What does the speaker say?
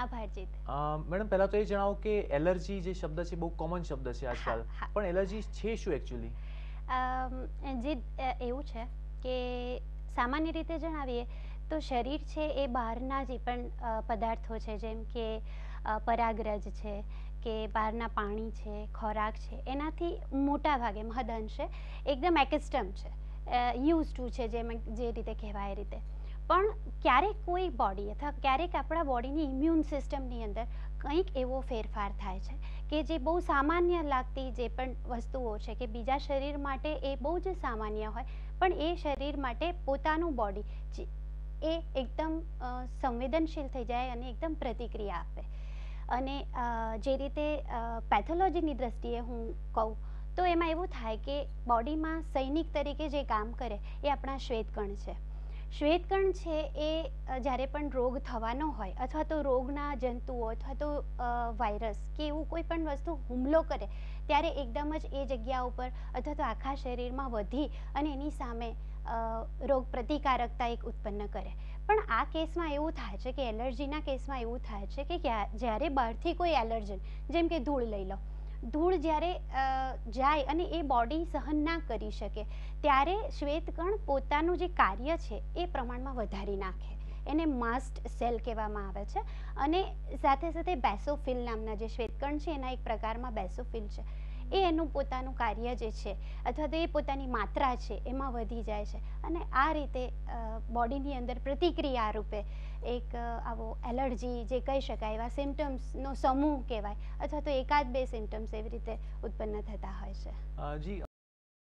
આભાર જીત. મેડમ પહેલાં તો એ જણાવો કે એલર્જી જે શબ્દ છે બહુ કોમન શબ્દ છે હા આજકાલ, હા. પણ એલર્જી છે શું એકચ્યુઅલી? જીત એવું છે કે સામાન્ય રીતે જણાવીએ તો શરીર છે એ બહારના જે પણ પદાર્થો છે, જેમ કે પરાગરજ છે કે બહારના પાણી છે, ખોરાક છે, એનાથી મોટા ભાગે મહદઅંશે એકદમ એકેસ્ટમ છે, યુઝ ટુ છે, જે રીતે કહેવાય એ રીતે. પણ ક્યારેક કોઈ બોડી અથવા ક્યારેક આપણા બોડીની ઇમ્યુન સિસ્ટમની અંદર કંઈક એવો ફેરફાર થાય છે કે જે બહુ સામાન્ય લાગતી જે પણ વસ્તુઓ છે કે બીજા શરીર માટે એ બહુ જ સામાન્ય હોય, પણ એ શરીર માટે પોતાનું બોડી એ એકદમ સંવેદનશીલ થઈ જાય અને એકદમ પ્રતિક્રિયા આપે. અને જે રીતે પેથોલોજીની દ્રષ્ટિએ હું કહું તો એમાં એવું થાય કે બોડીમાં સૈનિક તરીકે જે કામ કરે એ આપણા શ્વેતકણ છે. શ્વેતકણ છે એ જ્યારે પણ રોગ થવાનો હોય અથવા તો રોગના જંતુઓ અથવા તો વાયરસ કે એવું કોઈ પણ વસ્તુ હુમલો કરે ત્યારે એકદમ જ એ જગ્યા ઉપર અથવા તો આખા શરીરમાં વધી અને એની સામે રોગ પ્રતિકારકતા એક ઉત્પન્ન કરે. પણ આ કેસમાં એવું થાય છે કે એલર્જીના કેસમાં એવું થાય છે કે જ્યારે બહારથી કોઈ એલર્જન, જેમ કે ધૂળ લઈ લો, ધૂળ જ્યારે જાય અને એ બોડી સહન ના કરી શકે ત્યારે શ્વેતકણ પોતાનું જે કાર્ય છે એ પ્રમાણમાં વધારી નાખે. એને માસ્ટ સેલ કહેવામાં આવે છે. અને સાથે સાથે બેસોફિલ નામના જે શ્વેતકણ છે એના એક પ્રકારમાં બેસોફિલ છે, એ એનું પોતાનું કાર્ય જે છે અથવા તો એ પોતાની માત્રા છે એમાં વધી જાય છે અને આ રીતે બોડીની અંદર પ્રતિક્રિયા રૂપે એક આવો એલર્જી જે કહી શકાય એવા સિમ્ટમ્સનો સમૂહ કહેવાય અથવા તો એકાદ બે સિમ્ટમ્સ એવી રીતે ઉત્પન્ન થતા હોય છે. જી